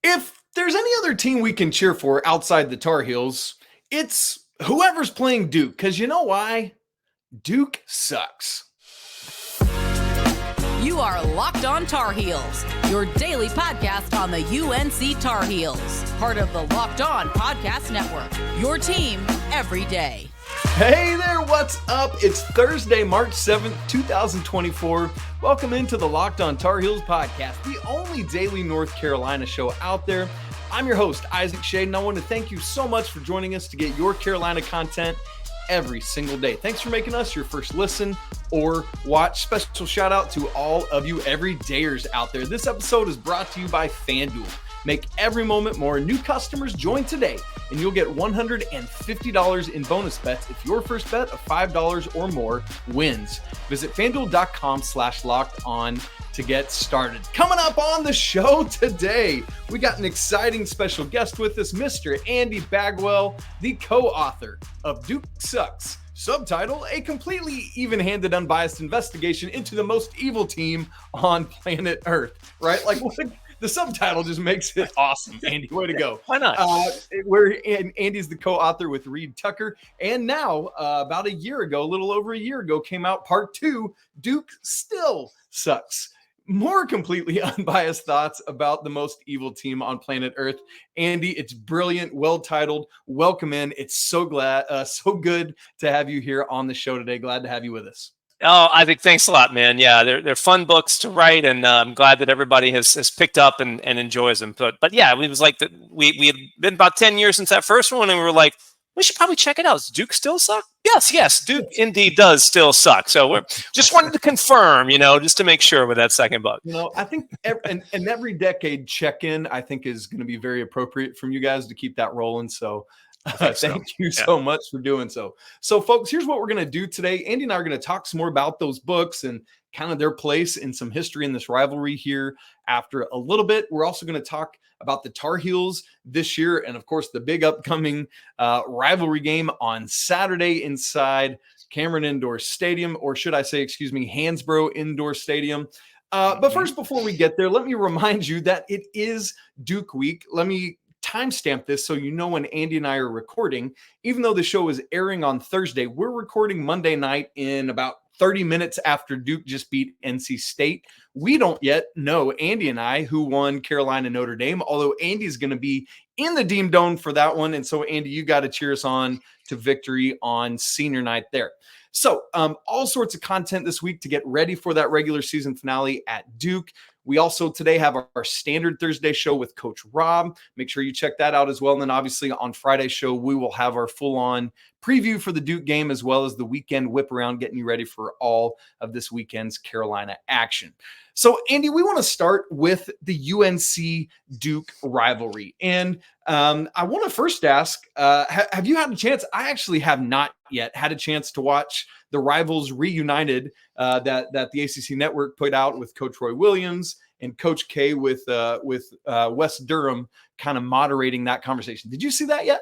If there's any other team we can cheer for outside the Tar Heels, it's whoever's playing Duke. Because you know why? Duke sucks. You are Locked On Tar Heels, your daily podcast on the UNC Tar Heels. Part of the Locked On Podcast Network, your team every day. Hey there, what's up? It's Thursday, March 7th, 2024. Welcome into the Locked On Tar Heels podcast, the only daily North Carolina show out there. I'm your host, Isaac Schade, and I want to thank you so much for joining us to get your Carolina content every single day. Thanks for making us your first listen or watch. Special shout out to all of you everydayers out there. This episode is brought to you by FanDuel. Make every moment more. New customers join today, and you'll get $150 in bonus bets if your first bet of $5 or more wins. Visit FanDuel.com/lockedon to get started. Coming up on the show today, we got an exciting special guest with us, Mr. Andy Bagwell, the co-author of Duke Sucks. Subtitle, a completely even-handed, unbiased investigation into the most evil team on planet Earth. Right? Like, what? The subtitle just makes it awesome, Andy. Way to go. Why not? Andy's the co-author with Reed Tucker. And now, about a little over a year ago, came out part 2, Duke Still Sucks. More completely unbiased thoughts about the most evil team on planet Earth. Andy, it's brilliant, well-titled. Welcome in. It's so good to have you here on the show today. Glad to have you with us. Oh, Isaac, thanks a lot, man. Yeah, they're fun books to write, and I'm glad that everybody has picked up and enjoys them. But yeah, it was like we had been about 10 years since that first one, and we were like, we should probably check it out. Does Duke still suck? Yes, Duke indeed does still suck. So we're just wanted to confirm, just to make sure with that second book. I think every decade check-in, I think, is going to be very appropriate from you guys to keep that rolling. So thank you so much for doing so. So, folks, here's what we're going to do today. Andy and I are going to talk some more about those books and kind of their place in some history in this rivalry here after a little bit. We're also going to talk about the Tar Heels this year and, of course, the big upcoming rivalry game on Saturday inside Cameron Indoor Stadium, or should I say, Hansbrough Indoor Stadium. But first, before we get there, let me remind you that it is Duke Week. Let me timestamp this so you know when Andy and I are recording. Even though the show is airing on Thursday, we're recording Monday night in about 30 minutes after Duke just beat NC State. We don't yet know, Andy and I, who won Carolina Notre Dame, although Andy's going to be in the Dean Dome for that one. And so, Andy, you got to cheer us on to victory on senior night there. So all sorts of content this week to get ready for that regular season finale at Duke. We also today have our standard Thursday show with Coach Rob. Make sure you check that out as well. And then obviously on Friday's show, we will have our full-on preview for the Duke game as well as the weekend whip around, getting you ready for all of this weekend's Carolina action. So, Andy, we want to start with the UNC-Duke rivalry. And I want to first ask, have you had a chance? I actually have not yet had a chance to watch the Rivals Reunited that the ACC Network put out with Coach Roy Williams and Coach K with Wes Durham kind of moderating that conversation. Did you see that yet?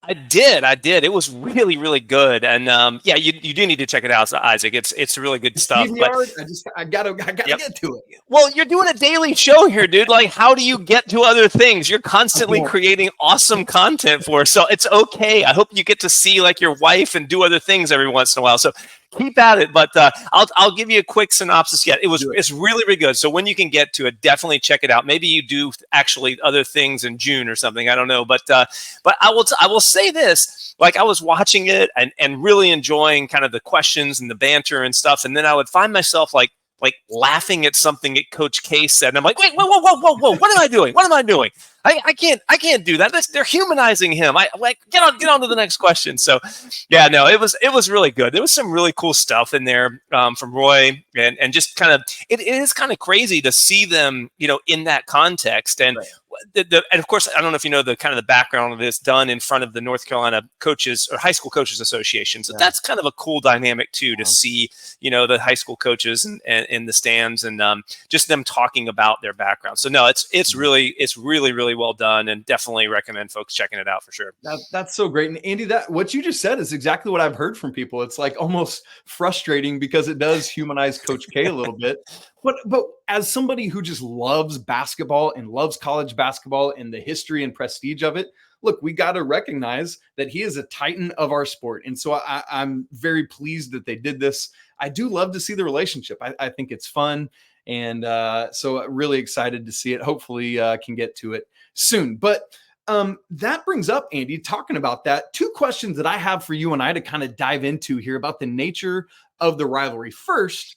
I did. It was really, really good. And you do need to check it out, Isaac. It's really good stuff. But I gotta get to it. Well, you're doing a daily show here, dude. Like, how do you get to other things? You're constantly creating awesome content for us. So it's okay. I hope you get to see like your wife and do other things every once in a while. So keep at it. But I'll give you a quick synopsis. Yeah, it's really, really good. So when you can get to it, definitely check it out. Maybe you do actually other things in June or something. I don't know. But I will say this. Like, I was watching it and really enjoying kind of the questions and the banter and stuff. And then I would find myself like laughing at something that Coach K said. And I'm like, wait, whoa. What am I doing? I can't do that. They're humanizing him. Get on to the next question. So yeah, no, it was really good. There was some really cool stuff in there from Roy and just kind of, it is kind of crazy to see them, in that context. And right. And of course, I don't know if you know the kind of the background of this, done in front of the North Carolina Coaches or High School Coaches Association. So that's kind of a cool dynamic too, to see, the high school coaches and in the stands and just them talking about their background. So no, it's really well done, and definitely recommend folks checking it out for sure. That's so great. And Andy, that what you just said is exactly what I've heard from people. It's like almost frustrating because it does humanize Coach K a little bit. But as somebody who just loves basketball and loves college basketball and the history and prestige of it, look, we got to recognize that he is a titan of our sport. And so I'm very pleased that they did this. I do love to see the relationship. I think it's fun. And so really excited to see it. Hopefully can get to it soon. But that brings up, Andy, talking about that, two questions that I have for you and I to kind of dive into here about the nature of the rivalry. First,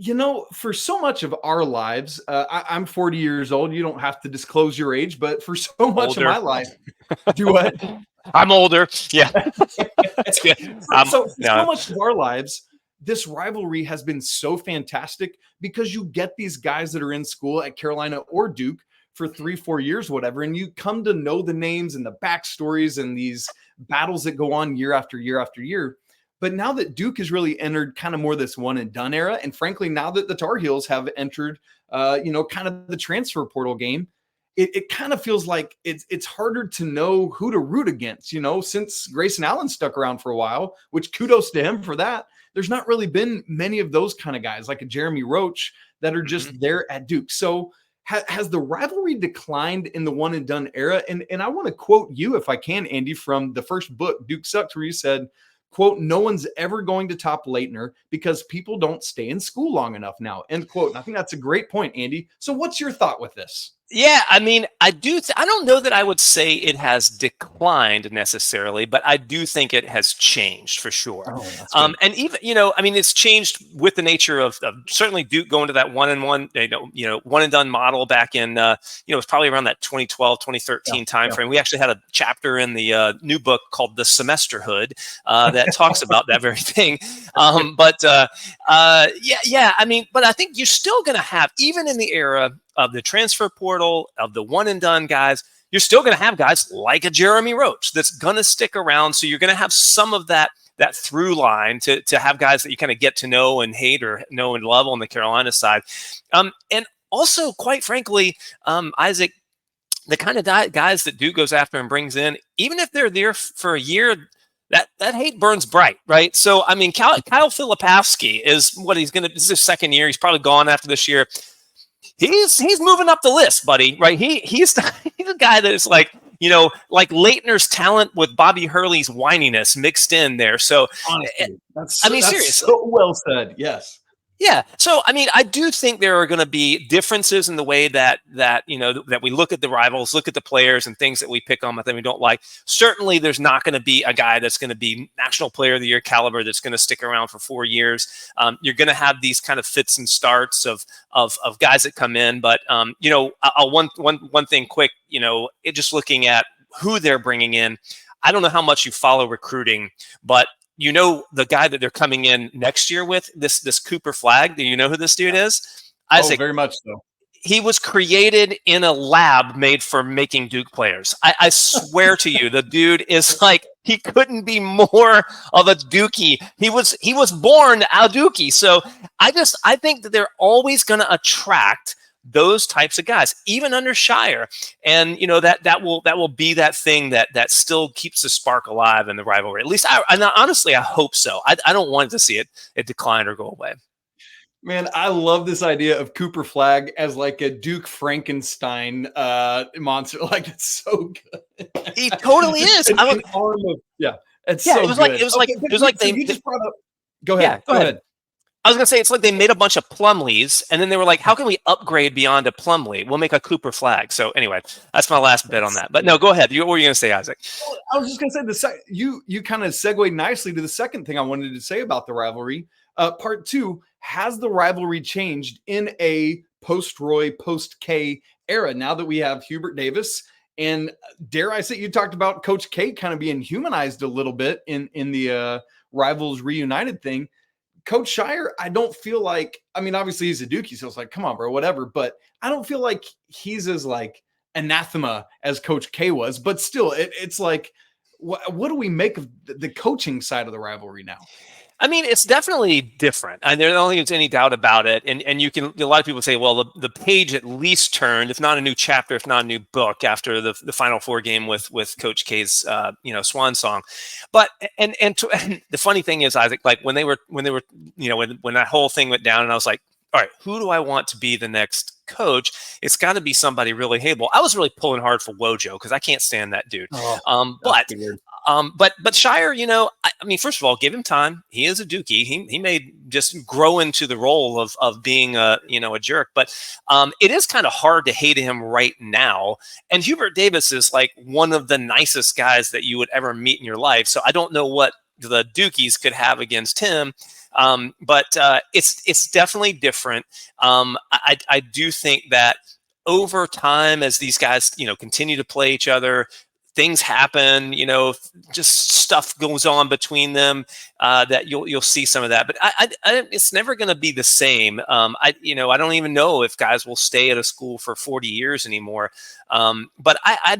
you know, for so much of our lives, I'm 40 years old. You don't have to disclose your age, but for so much of my life, do what? I'm older. Yeah. So much of our lives, this rivalry has been so fantastic because you get these guys that are in school at Carolina or Duke for 3-4 years, whatever, and you come to know the names and the backstories and these battles that go on year after year after year. But now that Duke has really entered kind of more this one and done era, and frankly, now that the Tar Heels have entered, kind of the transfer portal game, it kind of feels like it's harder to know who to root against, since Grayson Allen stuck around for a while, which kudos to him for that. There's not really been many of those kind of guys like a Jeremy Roach that are just there at Duke. So has the rivalry declined in the one and done era? And I want to quote you, if I can, Andy, from the first book, Duke Sucks, where you said, quote, "No one's ever going to top Leitner because people don't stay in school long enough now," end quote. And I think that's a great point, Andy. So what's your thought with this? Yeah, I mean, I don't know that I would say it has declined necessarily, but I do think it has changed for sure. Oh, and even, it's changed with the nature of certainly Duke going to that one and done model back in, it was probably around that 2012, 2013 timeframe. We actually had a chapter in the new book called The Semesterhood that talks about that very thing. But I think you're still going to have, even in the era of the transfer portal, of the one and done guys, you're still going to have guys like a Jeremy Roach that's going to stick around. So you're going to have some of that through line to have guys that you kind of get to know and hate or know and love on the Carolina side. And also, quite frankly, Isaac, the kind of guys that Duke goes after and brings in, even if they're there for a year, that hate burns bright, right? So, I mean, Kyle Filipowski is this is his second year. He's probably gone after this year. He's moving up the list, buddy, right? He's a guy that is like Leitner's talent with Bobby Hurley's whininess mixed in there. So honestly, that's seriously, so well said. Yes. Yeah. So, I mean, I do think there are going to be differences in the way that we look at the rivals, look at the players and things that we pick on that we don't like. Certainly, there's not going to be a guy that's going to be National Player of the Year caliber that's going to stick around for 4 years. You're going to have these kind of fits and starts of guys that come in. But, one thing quick, just looking at who they're bringing in, I don't know how much you follow recruiting, but the guy that they're coming in next year with, this Cooper Flagg. Do you know who this dude is? Isaac, very much so. He was created in a lab made for making Duke players. I swear to you, the dude is like, he couldn't be more of a Dookie. He was born a Dookie. So I think that they're always going to attract those types of guys, even under Shire, and that will be that thing that still keeps the spark alive in the rivalry. At least, honestly, I hope so. I don't want to see it decline or go away. Man, I love this idea of Cooper Flagg as like a Duke Frankenstein monster. Like, it's so good. He totally is. It's so good. It was like they just brought up. Go ahead. Go ahead. I was going to say, it's like they made a bunch of Plumlees, and then they were like, how can we upgrade beyond a Plumlee? We'll make a Cooper Flagg. So anyway, that's my last bit on that. But no, go ahead. What were you going to say, Isaac? I was just going to say, you kind of segued nicely to the second thing I wanted to say about the rivalry. Part two, has the rivalry changed in a post-Roy, post-K era now that we have Hubert Davis? And dare I say, you talked about Coach K kind of being humanized a little bit in the Rivals Reunited thing. Coach Shire, I don't feel like, obviously he's a Dookie, so it's like, come on, bro, whatever. But I don't feel like he's as like anathema as Coach K was. But still, it's like, what do we make of the coaching side of the rivalry now? I mean, it's definitely different. I don't think there's any doubt about it. And you can, a lot of people say, well, the page at least turned, if not a new chapter, if not a new book, after the Final Four game with Coach K's swan song. But and the funny thing is, Isaac, like when that whole thing went down, and I was like, all right, who do I want to be the next coach? It's got to be somebody really hateable. I was really pulling hard for Wojo because I can't stand that dude. But Shire, I mean, first of all, give him time. He is a Dookie. He may just grow into the role of being a jerk. But it is kind of hard to hate him right now. And Hubert Davis is like one of the nicest guys that you would ever meet in your life. So I don't know what the Dookies could have against him. But it's definitely different. I do think that over time, as these guys, continue to play each other, things happen, just stuff goes on between them, that you'll see some of that. But it's never going to be the same. I don't even know if guys will stay at a school for 40 years anymore. But I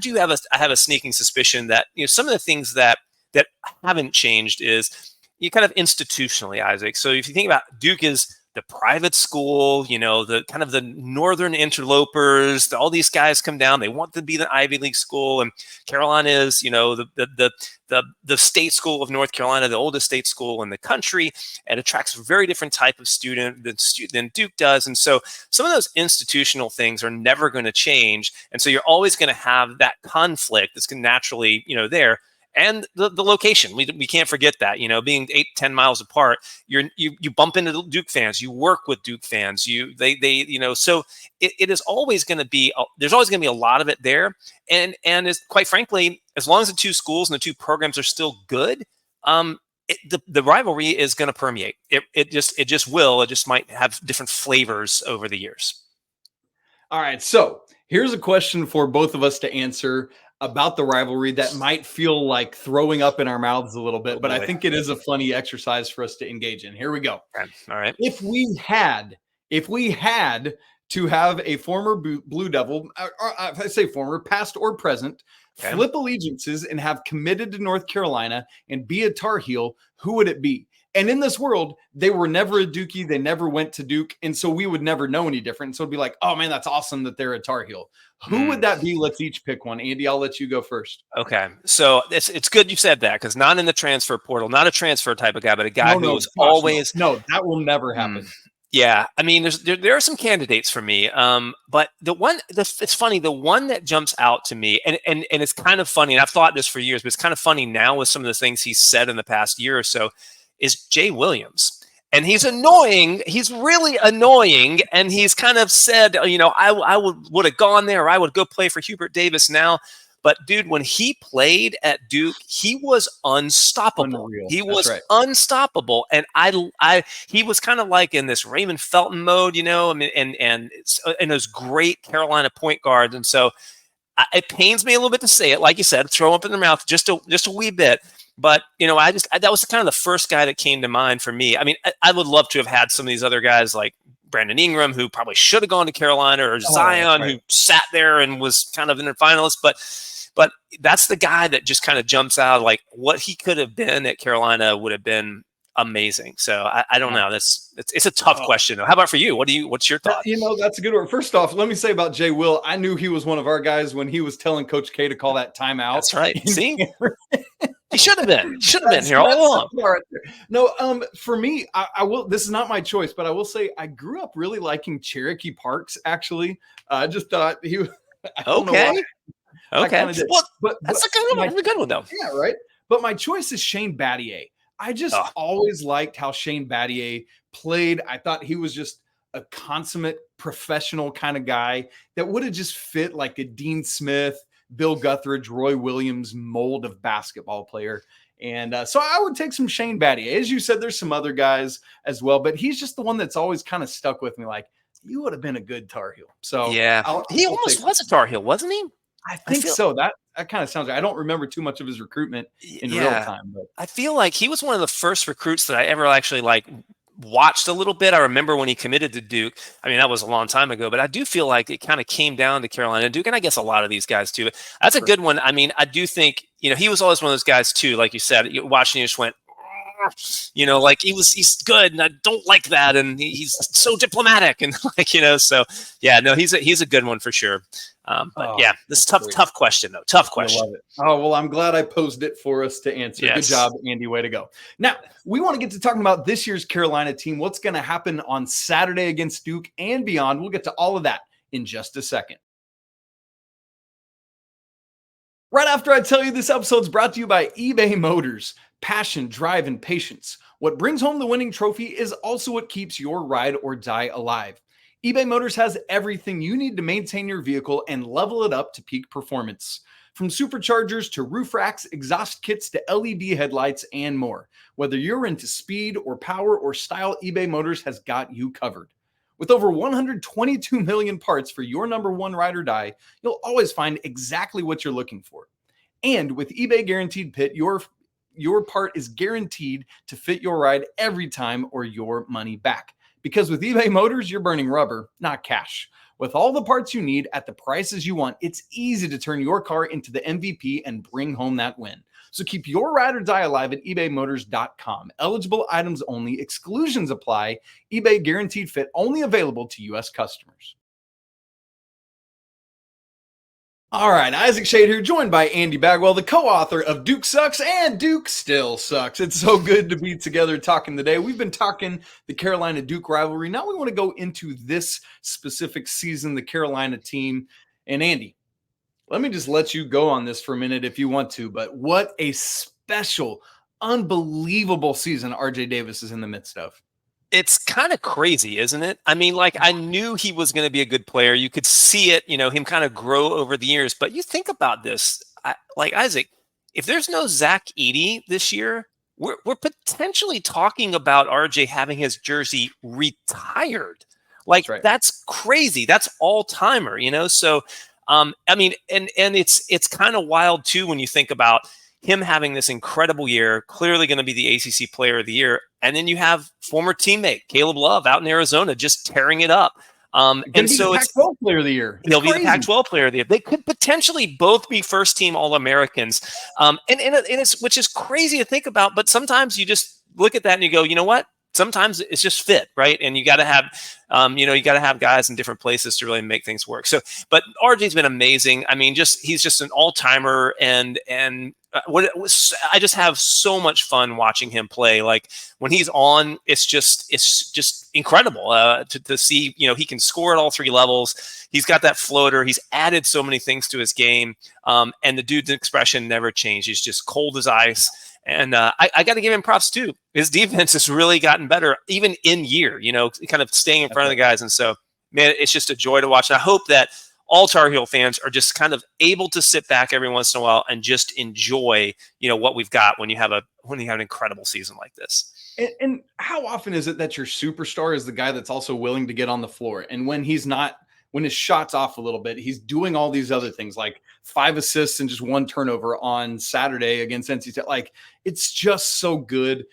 have a sneaking suspicion that, some of the things that haven't changed is you kind of institutionally, Isaac. So if you think about Duke is the private school, the kind of the northern interlopers, all these guys come down, they want to be the Ivy League school. And Carolina is, the state school of North Carolina, the oldest state school in the country, and attracts a very different type of student than Duke does. And so some of those institutional things are never going to change. And so you're always going to have that conflict that's naturally, there. And the location, we can't forget that, being 8-10 miles apart, you bump into Duke fans, you work with Duke fans, so it is always going to be, there's always going to be a lot of it there. And as quite frankly, as long as the two schools and the two programs are still good, the rivalry is going to permeate. It just will. It just might have different flavors over the years. All right. So here's a question for both of us to answer about the rivalry that might feel like throwing up in our mouths a little bit, but I think it is a funny exercise for us to engage in. Here we go. Okay. All right. If we had to have a former Blue Devil, or if I say former, past or present, flip allegiances and have committed to North Carolina and be a Tar Heel, who would it be? And in this world, they were never a Dookie. They never went to Duke. And so we would never know any different. So it'd be like, oh man, that's awesome that they're a Tar Heel. Who would that be? Let's each pick one. Andy, I'll let you go first. Okay. So it's good you said that, because not in the transfer portal, not a transfer type of guy, but a guy who was always. No, that will never happen. Yeah. I mean, there are some candidates for me. But it's funny, the one that jumps out to me, and it's kind of funny, and I've thought this for years, but it's kind of funny now with some of the things he's said in the past year or so, is Jay Williams. And he's annoying. He's really annoying. And he's kind of said, I would have gone there, or I would go play for Hubert Davis now. But dude, when he played at Duke, he was unstoppable. Unreal. He was unstoppable. And he was kind of like in this Raymond Felton mode, and those great Carolina point guards. And so it pains me a little bit to say it, like you said, throw up in their mouth just a wee bit. But, that was kind of the first guy that came to mind for me. I mean, I would love to have had some of these other guys like Brandon Ingram, who probably should have gone to Carolina, or Zion, who sat there and was kind of in the finalists. But that's the guy that just kind of jumps out. Like, what he could have been at Carolina would have been amazing. So I don't know. It's a tough question. How about for you? What's your thought? That's a good one. First off, let me say about Jay Will, I knew he was one of our guys when he was telling Coach K to call that timeout. That's right. See? He should have been. Here all along. Right. No, for me, I will. This is not my choice, but I will say I grew up really liking Cherokee Parks. Actually, I just thought he was okay. Well, but that's a good one. That's a good one, though. Yeah, right. But my choice is Shane Battier. I just always liked how Shane Battier played. I thought he was just a consummate professional kind of guy that would have just fit like a Dean Smith, Bill Guthridge, Roy Williams mold of basketball player. And so I would take some Shane Battier. As you said, there's some other guys as well, but he's just the one that's always kind of stuck with me. Like, you would have been a good Tar Heel. So yeah, he almost was a Tar Heel, wasn't he? I think so. That kind of sounds right. I don't remember too much of his recruitment in real time. But I feel like he was one of the first recruits that I ever actually watched a little bit. I remember when he committed to Duke. I mean, that was a long time ago, but I do feel like it kind of came down to Carolina and Duke, and I guess a lot of these guys too. But that's a good one. I mean, I do think, he was always one of those guys too, like you said, watching, you just went, like he's good and I don't like that. And he's so diplomatic and so yeah, no, he's a good one for sure. But yeah, this tough question though. Tough question. I love it. Oh, well, I'm glad I posed it for us to answer. Yes. Good job, Andy. Way to go. Now, we want to get to talking about this year's Carolina team, what's going to happen on Saturday against Duke and beyond. We'll get to all of that in just a second. Right after I tell you this episode is brought to you by eBay Motors. Passion, drive, and patience. What brings home the winning trophy is also what keeps your ride or die alive. eBay Motors has everything you need to maintain your vehicle and level it up to peak performance. From superchargers to roof racks, exhaust kits to LED headlights, and more. Whether you're into speed or power or style, eBay Motors has got you covered. With over 122 million parts for your number one ride or die, you'll always find exactly what you're looking for. And with eBay Guaranteed Fit, your part is guaranteed to fit your ride every time or your money back. Because with eBay Motors, you're burning rubber, not cash. With all the parts you need at the prices you want, it's easy to turn your car into the MVP and bring home that win. So keep your ride or die alive at ebaymotors.com. Eligible items only. Exclusions apply. eBay Guaranteed Fit only available to U.S. customers. All right, Isaac Schade here, joined by Andy Bagwell, the co-author of Duke Sucks and Duke Still Sucks. It's so good to be together talking today. We've been talking the Carolina-Duke rivalry. Now we want to go into this specific season, the Carolina team. And Andy, let me just let you go on this for a minute if you want to, but what a special, unbelievable season RJ Davis is in the midst of. It's kind of crazy, isn't it? I mean, like, I knew he was going to be a good player. You could see it, him kind of grow over the years. But you think about this, like, Isaac, if there's no Zach Edey this year, we're potentially talking about RJ having his jersey retired. Like, that's right. That's crazy. That's all-timer, So, I mean, and it's kind of wild, too, when you think about him having this incredible year, clearly going to be the ACC Player of the Year. And then you have former teammate Caleb Love out in Arizona just tearing it up. And so it's Pac-12 Player of the Year. He'll be the Pac-12 Player of the Year. They could potentially both be first-team All-Americans, and it's which is crazy to think about. But sometimes you just look at that and you go, you know what? Sometimes it's just fit, right? And you got to have, you got to have guys in different places to really make things work. So, but RJ's been amazing. I mean, he's just an all-timer, and I just have so much fun watching him play. Like, when he's on, it's just incredible to see. He can score at all three levels. He's got that floater. He's added so many things to his game, and the dude's expression never changed. He's just cold as ice. And I got to give him props too. His defense has really gotten better, even in year, kind of staying in front of the guys. And so, man, it's just a joy to watch. And I hope that all Tar Heel fans are just kind of able to sit back every once in a while and just enjoy, what we've got when you have an incredible season like this. And how often is it that your superstar is the guy that's also willing to get on the floor? And when he's not, when his shot's off a little bit, he's doing all these other things, like 5 assists and just 1 turnover on Saturday against NC State. Like, it's just so good.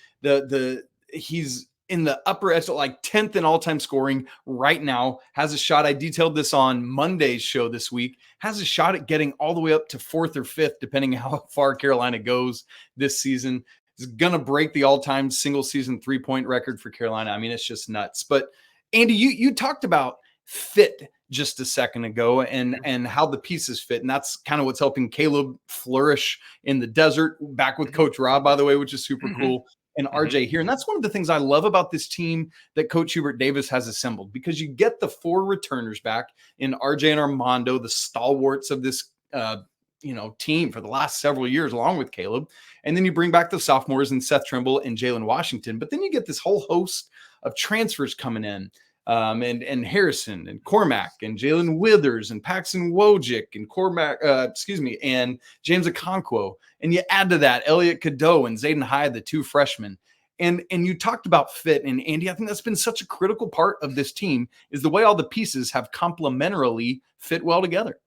He's in the upper edge, like 10th in all-time scoring right now, has a shot. I detailed this on Monday's show this week, has a shot at getting all the way up to 4th or 5th, depending on how far Carolina goes this season. Is going to break the all-time single-season three-point record for Carolina. I mean, it's just nuts. But, Andy, you talked about fit just a second ago and how the pieces fit. And that's kind of what's helping Caleb flourish in the desert, back with Coach Rob, by the way, which is super cool, and RJ here. And that's one of the things I love about this team that Coach Hubert Davis has assembled, because you get the 4 returners back in RJ and Armando, the stalwarts of this team for the last several years, along with Caleb. And then you bring back the sophomores and Seth Trimble and Jalen Washington. But then you get this whole host of transfers coming in. And Harrison and Cormac and Jalen Withers and Paxton Wojcik and and James Okonkwo. And you add to that Elliot Cadeau and Zayden Hyde, the 2 freshmen. And you talked about fit. And Andy, I think that's been such a critical part of this team, is the way all the pieces have complementarily fit well together.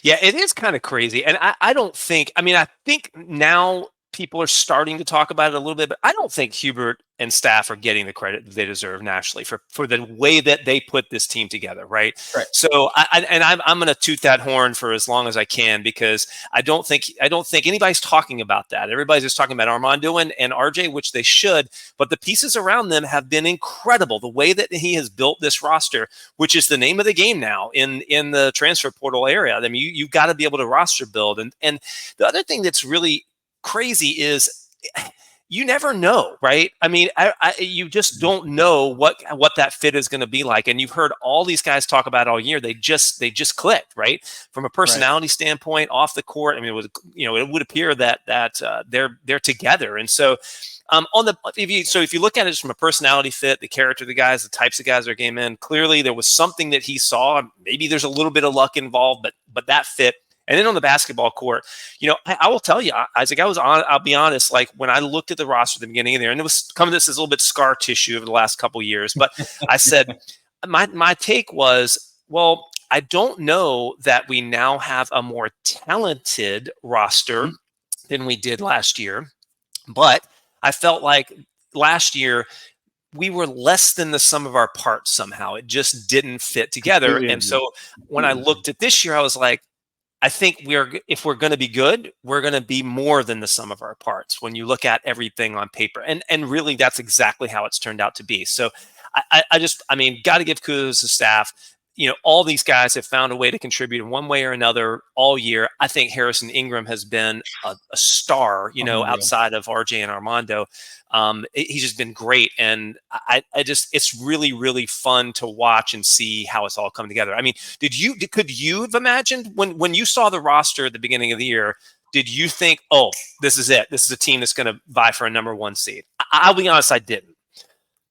Yeah, it is kind of crazy. And I think now people are starting to talk about it a little bit, but I don't think Hubert and staff are getting the credit that they deserve nationally for the way that they put this team together, right? So I'm going to toot that horn for as long as I can, because I don't think anybody's talking about that. Everybody's just talking about Armando and RJ, which they should, but the pieces around them have been incredible. The way that he has built this roster, which is the name of the game now in the transfer portal area. I mean, you've got to be able to roster build, and the other thing that's really crazy is you never know, right? I mean, you just don't know what that fit is going to be like. And you've heard all these guys talk about all year. They just clicked, right? From a personality standpoint, off the court. I mean, it would appear that they're together. And so, if you look at it just from a personality fit, the character of the guys, the types of guys that came in, clearly there was something that he saw. Maybe there's a little bit of luck involved, but that fit. And then on the basketball court, I will tell you, Isaac, I'll be honest, like when I looked at the roster at the beginning of the year, and it was coming this as a little bit scar tissue over the last couple of years, but I said, my take was, well, I don't know that we now have a more talented roster than we did last year, but I felt like last year we were less than the sum of our parts somehow. It just didn't fit together. And so when I looked at this year, I was like, I think if we're going to be good, we're going to be more than the sum of our parts when you look at everything on paper. And really, that's exactly how it's turned out to be. So I mean, got to give kudos to staff. All these guys have found a way to contribute in one way or another all year. I think Harrison Ingram has been a star, outside of RJ and Armando. He's just been great. And it's really, really fun to watch and see how it's all come together. I mean, could you have imagined when you saw the roster at the beginning of the year, did you think, oh, this is it? This is a team that's going to vie for a number one seed? I'll be honest, I didn't.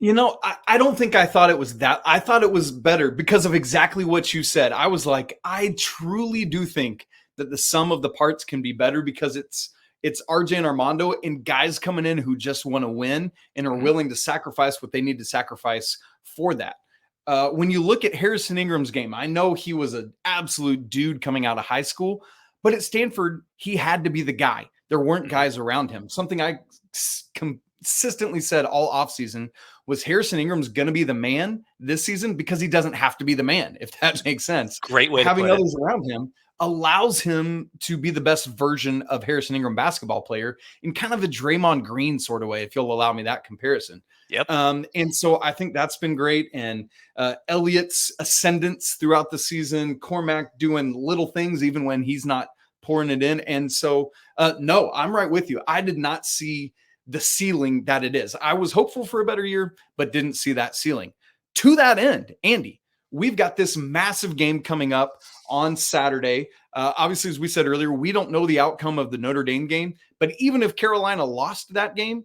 I don't think I thought it was that. I thought it was better because of exactly what you said. I was like, I truly do think that the sum of the parts can be better because it's RJ and Armando and guys coming in who just want to win and are willing to sacrifice what they need to sacrifice for that. When you look at Harrison Ingram's game, I know he was an absolute dude coming out of high school, but at Stanford, he had to be the guy. There weren't guys around him. Something I consistently said all offseason was Harrison Ingram's going to be the man this season because he doesn't have to be the man, if that makes sense. Great way to having put it. others around him allows him to be the best version of Harrison Ingram basketball player in kind of a Draymond Green sort of way, if you'll allow me that comparison. Yep. And so I think that's been great. And Elliot's ascendance throughout the season, Cormac doing little things even when he's not pouring it in. And so, no, I'm right with you. I did not see the ceiling that it is. I was hopeful for a better year, but didn't see that ceiling. To that end, Andy, we've got this massive game coming up on Saturday. Obviously, as we said earlier, we don't know the outcome of the Notre Dame game, but even if Carolina lost that game,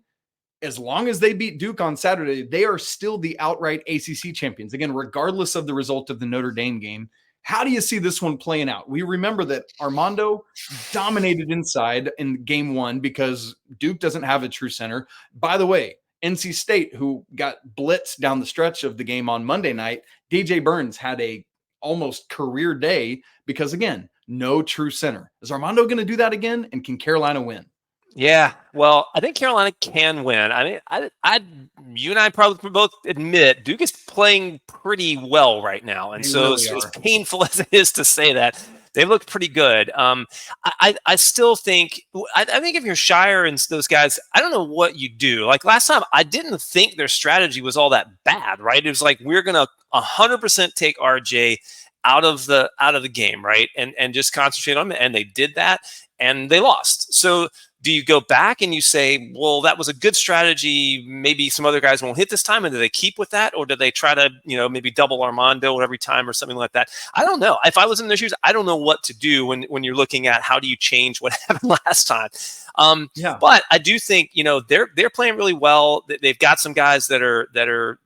as long as they beat Duke on Saturday, they are still the outright ACC champions. Again, regardless of the result of the Notre Dame game. How do you see this one playing out? We remember that Armando dominated inside in game one because Duke doesn't have a true center. By the way, NC State, who got blitzed down the stretch of the game on Monday night, DJ Burns had a almost career day because, again, no true center. Is Armando going to do that again? And can Carolina win? Yeah, well, I think Carolina can win. I mean, you and I probably both admit Duke is playing pretty well right now, and so really as painful as it is to say that, they look pretty good. I still think I think if you're Shire and those guys, I don't know what you do. Like last time, I didn't think their strategy was all that bad, right? It was like we're gonna 100% take RJ out of the game, right, and just concentrate on it, and they did that, and they lost. So do you go back and you say, well, that was a good strategy, maybe some other guys won't hit this time, and do they keep with that, or do they try to, maybe double Armando every time or something like that? I don't know. If I was in their shoes, I don't know what to do when you're looking at how do you change what happened last time. But I do think, they're playing really well. They've got some guys that are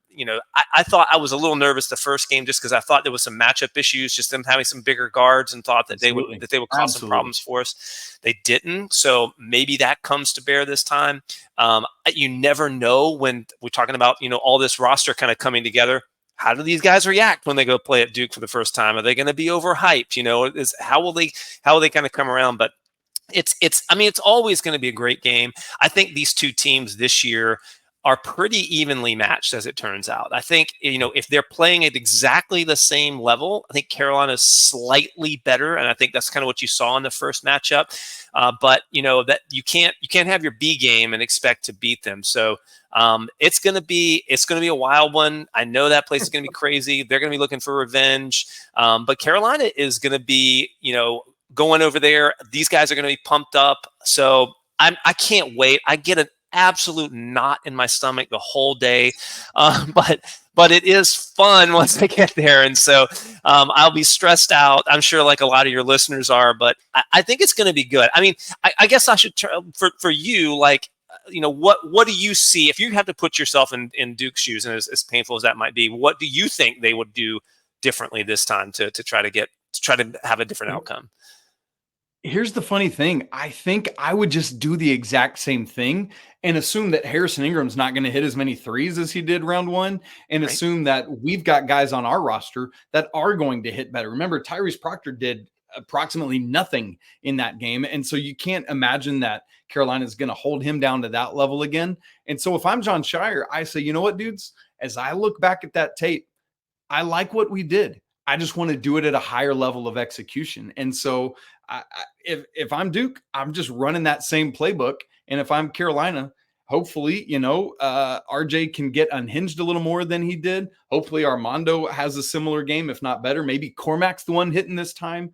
I thought I was a little nervous the first game just because I thought there was some matchup issues, just them having some bigger guards, and thought that they would cause some problems for us. They didn't, so maybe that comes to bear this time. You never know when we're talking about all this roster kind of coming together. How do these guys react when they go play at Duke for the first time? Are they going to be overhyped? How will they kind of come around? But I mean, it's always going to be a great game. I think these two teams this year are pretty evenly matched, as it turns out. I think, if they're playing at exactly the same level, I think Carolina's slightly better, and I think that's kind of what you saw in the first matchup. But that you can't have your B game and expect to beat them. So it's going to be a wild one. I know that place is going to be crazy. They're going to be looking for revenge. But Carolina is going to be, going over there. These guys are going to be pumped up. So I can't wait. I get an absolute knot in my stomach the whole day. But it is fun once I get there. And so I'll be stressed out. I'm sure like a lot of your listeners are, but I think it's going to be good. I mean, I guess I should for you, like, what do you see if you have to put yourself in Duke's shoes, and as painful as that might be, what do you think they would do differently this time to try to have a different outcome? Here's the funny thing. I think I would just do the exact same thing and assume that Harrison Ingram's not going to hit as many threes as he did round one, and right. Assume that we've got guys on our roster that are going to hit better. Remember, Tyrese Proctor did approximately nothing in that game. And so you can't imagine that Carolina is going to hold him down to that level again. And so if I'm John Shire, I say, you know what, dudes, as I look back at that tape, I like what we did. I just want to do it at a higher level of execution. And so if I'm Duke, I'm just running that same playbook. And if I'm Carolina, hopefully, RJ can get unhinged a little more than he did. Hopefully Armando has a similar game, if not better. Maybe Cormac's the one hitting this time.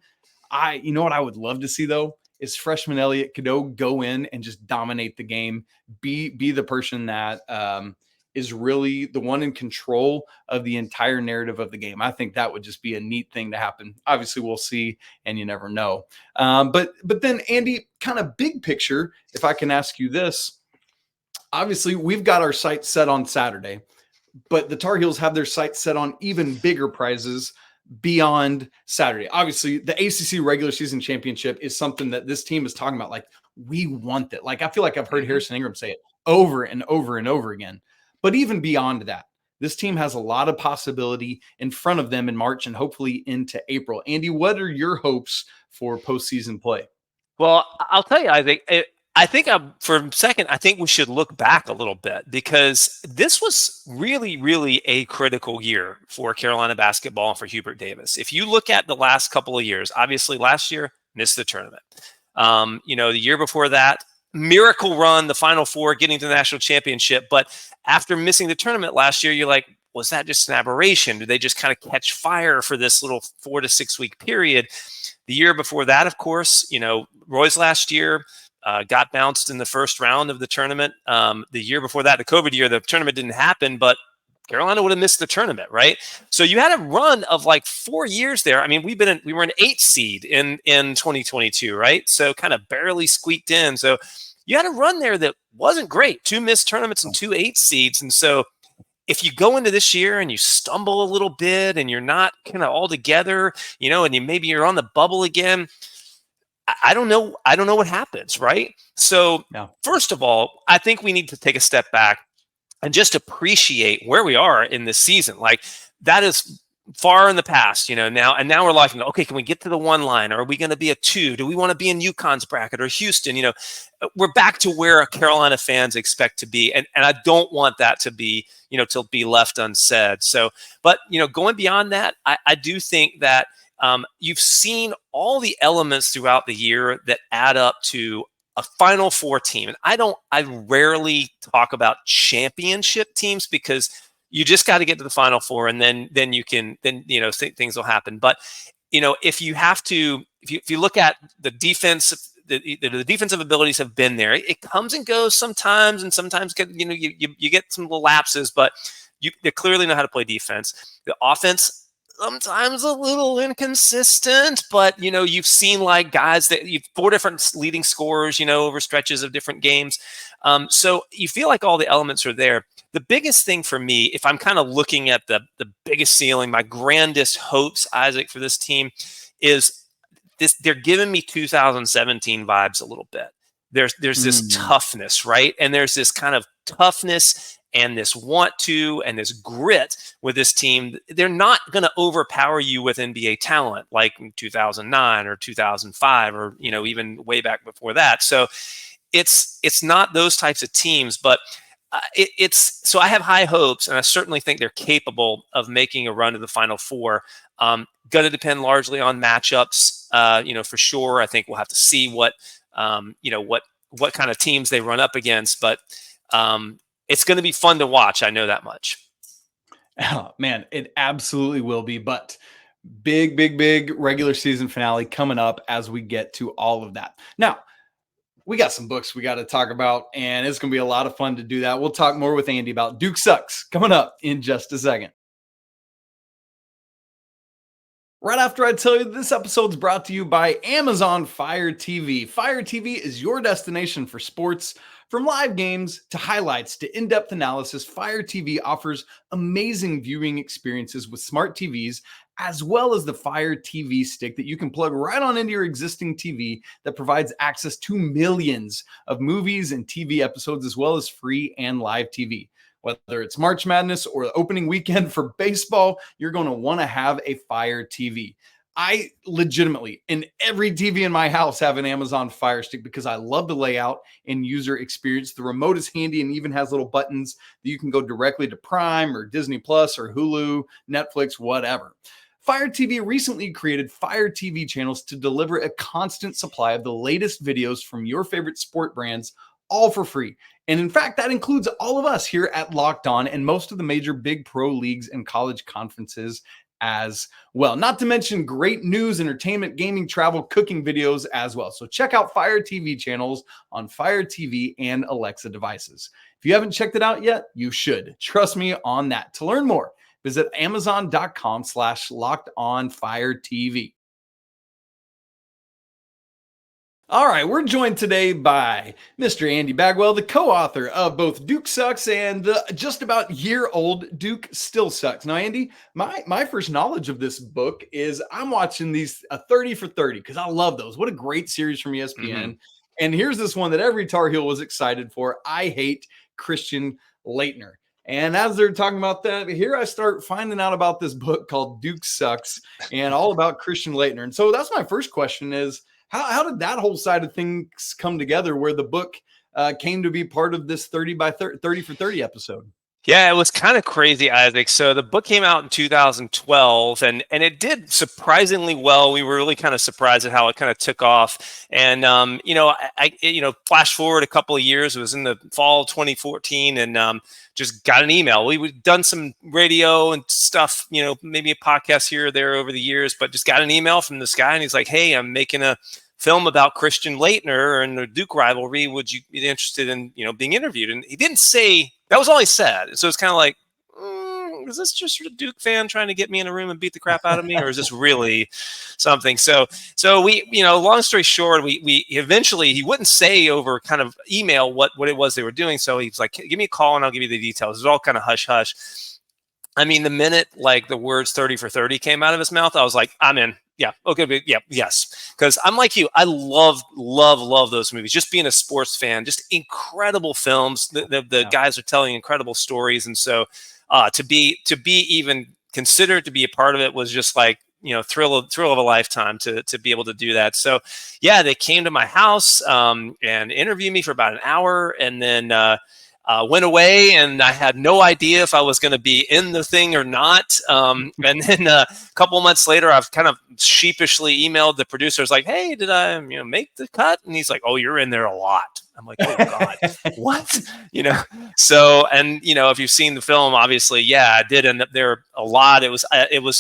You know what I would love to see though, is freshman Elliot Cadeau go in and just dominate the game, be the person that is really the one in control of the entire narrative of the game. I think that would just be a neat thing to happen. Obviously, we'll see, and you never know. But then, Andy, kind of big picture, if I can ask you this, obviously, we've got our sights set on Saturday, but the Tar Heels have their sights set on even bigger prizes beyond Saturday. Obviously, the ACC regular season championship is something that this team is talking about. Like, we want it. Like, I feel like I've heard Harrison Ingram say it over and over and over again. But even beyond that, this team has a lot of possibility in front of them in March and hopefully into April. Andy, what are your hopes for postseason play? Well, I'll tell you, I think for a second, I think we should look back a little bit, because this was really, really a critical year for Carolina basketball and for Hubert Davis. If you look at the last couple of years, obviously last year, missed the tournament. The year before that, miracle run, the Final Four, getting to the national championship. But after missing the tournament last year, you're like, was that just an aberration? Did they just kind of catch fire for this little 4 to 6 week period? The year before that, of course, Roy's last year got bounced in the first round of the tournament. The year before that, the COVID year, the tournament didn't happen, but Carolina would have missed the tournament, right? So you had a run of like 4 years there. I mean, we were an 8 seed in 2022, right? So kind of barely squeaked in. So you had a run there that wasn't great. 2 missed tournaments and 2 8 seeds. And so if you go into this year and you stumble a little bit and you're not kind of all together, and maybe you're on the bubble again, I don't know. I don't know what happens, right? So First of all, I think we need to take a step back and just appreciate where we are in this season. Like, that is far in the past, now we're like, okay, can we get to the 1 line? Or are we going to be a 2? Do we want to be in UConn's bracket or Houston? We're back to where Carolina fans expect to be. And I don't want that to be, to be left unsaid. So, but, going beyond that, I do think that you've seen all the elements throughout the year that add up to a Final Four team. And I rarely talk about championship teams, because you just got to get to the Final Four, and then things will happen. But if you look at the defense, the defensive abilities have been there. It comes and goes sometimes, and sometimes you get some little lapses, but they clearly know how to play defense. The offense, sometimes a little inconsistent, but you've seen like guys that you've 4 different leading scorers, over stretches of different games. So you feel like all the elements are there. The biggest thing for me, if I'm kind of looking at the biggest ceiling, my grandest hopes, Isaac, for this team is this. They're giving me 2017 vibes a little bit. There's this toughness, right? And there's this kind of toughness and this want to and this grit with this team. They're not going to overpower you with NBA talent like in 2009 or 2005 or, even way back before that. So it's not those types of teams, but so I have high hopes, and I certainly think they're capable of making a run to the Final Four. Going to depend largely on matchups, for sure. I think we'll have to see what kind of teams they run up against, but it's going to be fun to watch. I know that much. Oh, man, it absolutely will be. But big regular season finale coming up as we get to all of that. Now, we got some books we got to talk about, and it's going to be a lot of fun to do that. We'll talk more with Andy about Duke Sucks coming up in just a second. Right after I tell you, this episode's brought to you by Amazon Fire TV. Fire TV is your destination for sports. From live games to highlights to in-depth analysis, Fire TV offers amazing viewing experiences with smart TVs, as well as the Fire TV stick that you can plug right on into your existing TV that provides access to millions of movies and TV episodes, as well as free and live TV. Whether it's March Madness or the opening weekend for baseball, you're going to want to have a Fire TV. I legitimately, in every TV in my house, have an Amazon Fire Stick because I love the layout and user experience. The remote is handy and even has little buttons that you can go directly to Prime or Disney Plus or Hulu, Netflix, whatever. Fire TV recently created Fire TV channels to deliver a constant supply of the latest videos from your favorite sport brands, all for free. And in fact, that includes all of us here at Locked On and most of the major big pro leagues and college conferences as well. Not to mention great news, entertainment, gaming, travel, cooking videos as well. So check out Fire TV channels on Fire TV and Alexa devices. If you haven't checked it out yet, you should. Trust me on that. To learn more, visit amazon.com/lockedonfiretv. All right, we're joined today by Mr. Andy Bagwell, the co-author of both Duke Sucks and the just about year-old Duke Still Sucks. Now, Andy, my first knowledge of this book is I'm watching these 30 for 30 because I love those. What a great series from ESPN. Mm-hmm. And here's this one that every Tar Heel was excited for. I Hate Christian Laettner. And as they're talking about that, here I start finding out about this book called Duke Sucks and all about Christian Laettner. And so that's my first question is, how did that whole side of things come together where the book came to be part of this 30 for 30 episode? Yeah, it was kind of crazy, Isaac. So the book came out in 2012 and it did surprisingly well. We were really kind of surprised at how it kind of took off. And, I flash forward a couple of years, it was in the fall of 2014 and just got an email. We'd done some radio and stuff, maybe a podcast here or there over the years, but just got an email from this guy and he's like, hey, I'm making a film about Christian Laettner and the Duke rivalry. Would you be interested in, being interviewed? And he didn't say, that was all he said. So it's kind of like, is this just a Duke fan trying to get me in a room and beat the crap out of me? Or is this really something? So we, long story short, we eventually, he wouldn't say over kind of email what it was they were doing. So he's like, give me a call and I'll give you the details. It was all kind of hush hush. I mean, the minute like the words 30 for 30 came out of his mouth, I was like, I'm in. Yeah. Okay. Yeah. Yes. Because I'm like you. I love those movies. Just being a sports fan, just incredible films. The guys are telling incredible stories, and so to be even considered to be a part of it was just like thrill of a lifetime to be able to do that. So yeah, they came to my house and interviewed me for about an hour, and then went away, and I had no idea if I was going to be in the thing or not. And then a couple of months later, I've kind of sheepishly emailed the producers like, hey, did I make the cut? And he's like, oh, you're in there a lot. I'm like, oh God, what? So, and if you've seen the film, obviously, yeah, I did end up there a lot. It was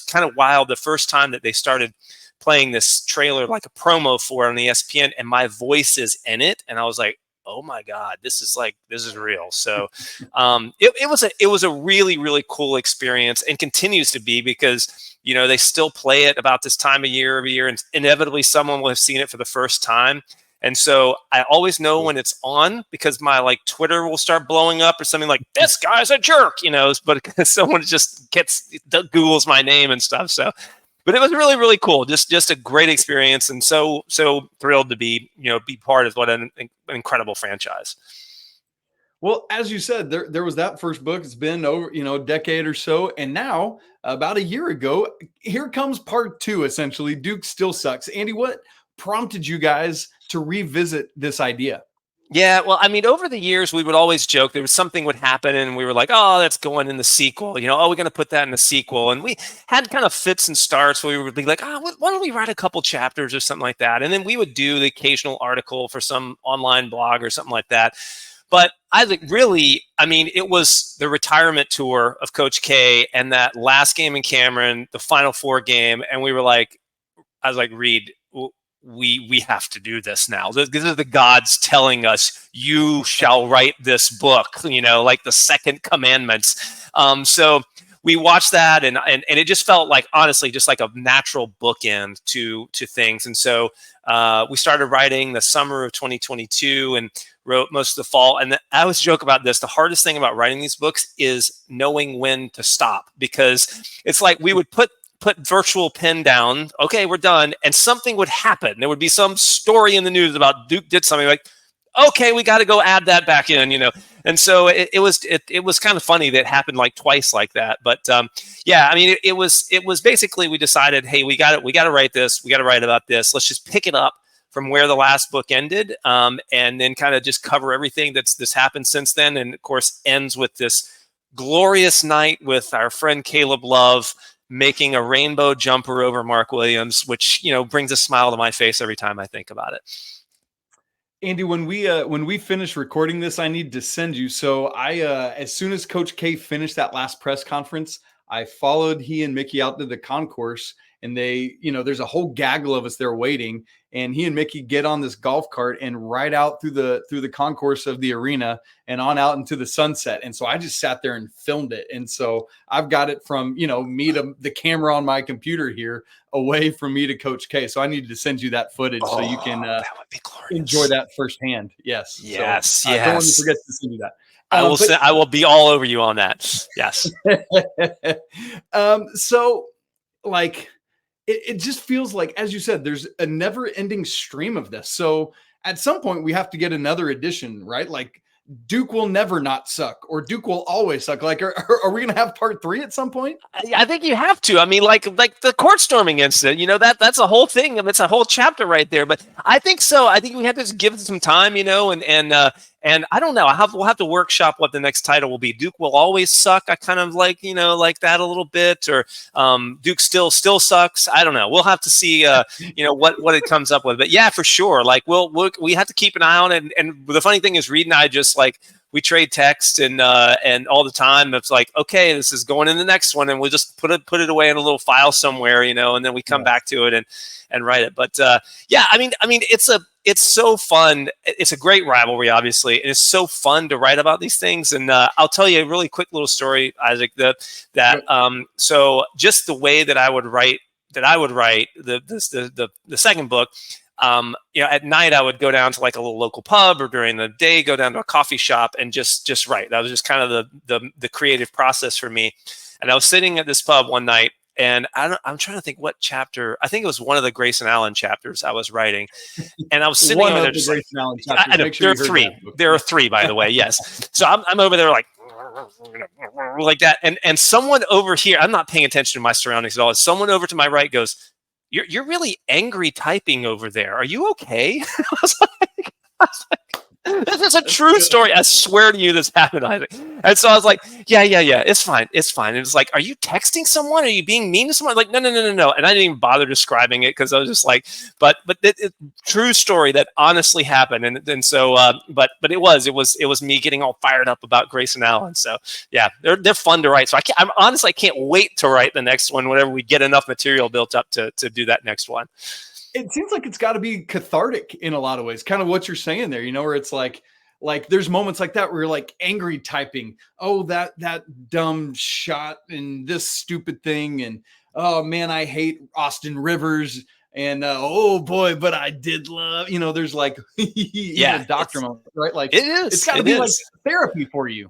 kind of wild the first time that they started playing this trailer, like a promo for it on ESPN, and my voice is in it. And I was like, oh my God, this is real. So it was a really, really cool experience, and continues to be, because, they still play it about this time of year every year, and inevitably someone will have seen it for the first time. And so I always know when it's on, because my Twitter will start blowing up or something like, this guy's a jerk, but someone just Googles my name and stuff. So, but it was really, really cool. Just a great experience, and so thrilled to be part of what an incredible franchise. Well, as you said, there was that first book. It's been over, a decade or so. And now, about a year ago, here comes part 2, essentially. Duke Still Sucks. Andy, what prompted you guys to revisit this idea? Yeah, well, I mean, over the years, we would always joke there was something would happen, and we were like, "Oh, that's going in the sequel." Oh, we're going to put that in the sequel, and we had kind of fits and starts where we would be like, "Oh, why don't we write a couple chapters or something like that?" And then we would do the occasional article for some online blog or something like that. But I think really, I mean, it was the retirement tour of Coach K and that last game in Cameron, the Final Four game, and we were like, I was like, Reed, we have to do this now. These are the gods telling us you shall write this book, like the second commandments. So we watched that and it just felt like, honestly, just like a natural bookend to things. And so we started writing the summer of 2022 and wrote most of the fall. And I always joke about this. The hardest thing about writing these books is knowing when to stop, because it's like we would put virtual pen down. Okay, we're done. And something would happen. There would be some story in the news about Duke did something, like, okay, we got to go add that back in, And so it was kind of funny that it happened like twice like that. But yeah, I mean, it was basically, we decided, hey, we got to write this. We got to write about this. Let's just pick it up from where the last book ended, and then kind of just cover everything that's happened since then. And of course, ends with this glorious night with our friend Caleb Love making a rainbow jumper over Mark Williams, which, brings a smile to my face every time I think about it. Andy, when we finish recording this, I need to send you. So as soon as Coach K finished that last press conference, I followed he and Mickey out to the concourse, and they, there's a whole gaggle of us there waiting, and he and Mickey get on this golf cart and ride out through the concourse of the arena and on out into the sunset. And so I just sat there and filmed it. And so I've got it from, me to the camera on my computer here, away from me to Coach K. So I needed to send you that footage so you can enjoy that firsthand. Yes. Yes. So, don't want to forget to send you that. I will be all over you on that. Yes. So like, it just feels like, as you said, there's a never ending stream of this. So at some point we have to get another edition, right? Like Duke will never not suck, or Duke will always suck. Like, are we going to have part 3 at some point? I think you have to. I mean, like the court storming incident, that's a whole thing. It's a whole chapter right there. But I think so. I think we have to just give it some time, and I don't know. We'll have to workshop what the next title will be. Duke will always suck. I kind of like that a little bit, or Duke still sucks. I don't know. We'll have to see what it comes up with. But yeah, for sure. Like we have to keep an eye on it. And the funny thing is, Reed and I just we trade text and all the time. It's like, okay, this is going in the next one, and we'll just put it away in a little file somewhere, and then we come back to it and write it. But yeah, I mean, it's so fun. It's a great rivalry, obviously, and it's so fun to write about these things. And I'll tell you a really quick little story, Isaac. So just the way that I would write the second book. At night I would go down to like a little local pub, or during the day go down to a coffee shop and just write. That was just kind of the creative process for me. And I was sitting at this pub one night, and I'm trying to think what chapter. I think it was one of the Grayson Allen chapters I was writing, and I was sitting over there. I know, there are 3. There are 3, by the way. Yes. So I'm over there like that, and someone over here. I'm not paying attention to my surroundings at all. Someone over to my right goes, You're really angry typing over there. Are you okay? I was like, this is a true story. I swear to you, this happened, Isaac. And so I was like, yeah, it's fine. And it's like, are you texting someone? Are you being mean to someone? Like, no. And I didn't even bother describing it, because I was just like, but true story that honestly happened. And so, but it was me getting all fired up about Grayson Allen. So yeah, they're fun to write. So I can't wait to write the next one whenever we get enough material built up to do that next one. It seems like it's got to be cathartic in a lot of ways, kind of what you're saying there, where it's like there's moments like that where you're like angry typing, oh, that dumb shot and this stupid thing. And, oh man, I hate Austin Rivers. And, oh boy, but I did love, there's like, a doctor moment, right? Like it is, it's got to be like therapy for you.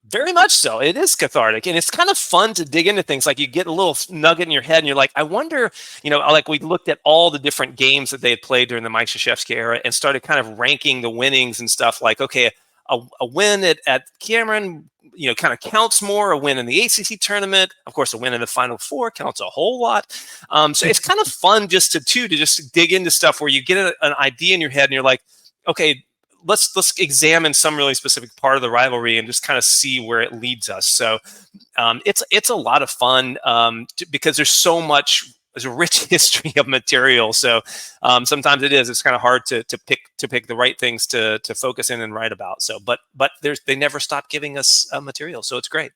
Very much so. It is cathartic, and it's kind of fun to dig into things. Like you get a little nugget in your head, and you're like, I wonder, like we looked at all the different games that they had played during the Mike Krzyzewski era and started kind of ranking the winnings and stuff. Like, okay, a win at Cameron, kind of counts more. A win in the ACC tournament, of course, a win in the Final Four counts a whole lot. So it's kind of fun just to just dig into stuff where you get an idea in your head and you're like, okay, let's examine some really specific part of the rivalry and just kind of see where it leads us. So it's a lot of fun because there's a rich history of material. So sometimes it's kind of hard to pick the right things to focus in and write about. So, but they never stop giving us material. So it's great.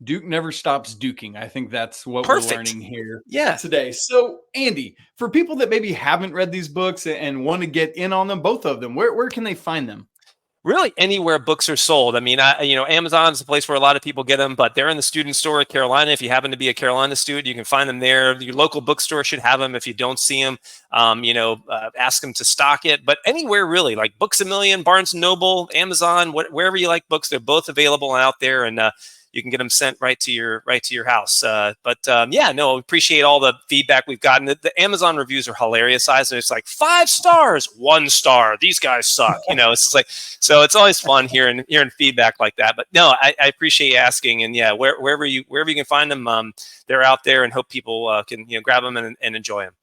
Duke never stops duking. I think that's what we're learning here today. So, Andy, for people that maybe haven't read these books and want to get in on them, both of them, where can they find them? Really, anywhere books are sold. I mean, Amazon is the place where a lot of people get them, but they're in the student store at Carolina. If you happen to be a Carolina student, you can find them there. Your local bookstore should have them. If you don't see them, ask them to stock it. But anywhere really, like Books A Million, Barnes & Noble, Amazon, wherever you like books, they're both available out there, and you can get them sent right to your house. Appreciate all the feedback we've gotten. The Amazon reviews are hilarious, and it's like 5 stars, 1 star. These guys suck. It's just like, so it's always fun hearing feedback like that. But no, I appreciate you asking. And yeah, wherever you can find them, they're out there, and hope people can grab them and enjoy them.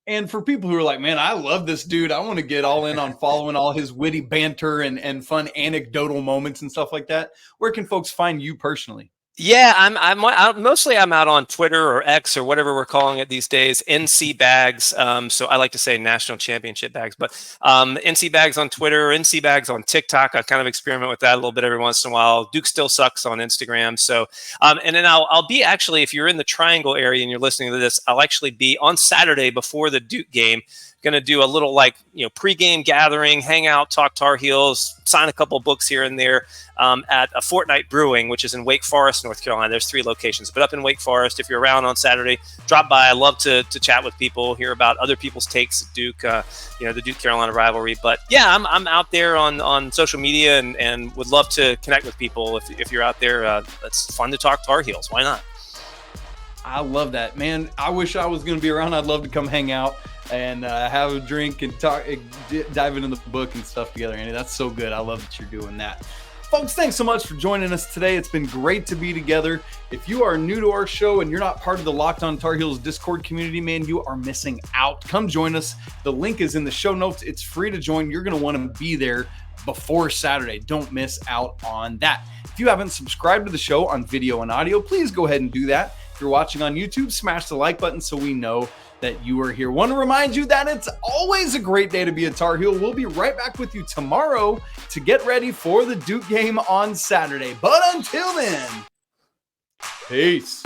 And for people who are like, man, I love this dude, I want to get all in on following all his witty banter and fun anecdotal moments and stuff like that, where can folks find you personally? Yeah, I'm mostly out on Twitter or X or whatever we're calling it these days. NC Bags. So I like to say National Championship Bags, but NC Bags on Twitter, NC Bags on TikTok. I kind of experiment with that a little bit every once in a while. Duke Still Sucks on Instagram. So and then I'll be actually, if you're in the Triangle area and you're listening to this, I'll actually be on Saturday before the Duke game. Going to do a little pregame gathering, hang out, talk Tar Heels, sign a couple books here and there at a Fortnight Brewing, which is in Wake Forest, North Carolina. There's 3 locations, but up in Wake Forest, if you're around on Saturday, drop by. I love to chat with people, hear about other people's takes at Duke, the Duke Carolina rivalry. But yeah, I'm out there on social media and would love to connect with people. If you're out there, it's fun to talk Tar Heels. Why not? I love that, man. I wish I was going to be around. I'd love to come hang out and have a drink and talk, dive into the book and stuff together, Andy. That's so good. I love that you're doing that. Folks, thanks so much for joining us today. It's been great to be together. If you are new to our show and you're not part of the Locked On Tar Heels Discord community, man, you are missing out. Come join us. The link is in the show notes. It's free to join. You're going to want to be there before Saturday. Don't miss out on that. If you haven't subscribed to the show on video and audio, please go ahead and do that. If you're watching on YouTube, smash the like button so we know that you are here. Want to remind you that it's always a great day to be a Tar Heel. We'll be right back with you tomorrow to get ready for the Duke game on Saturday. But until then, peace.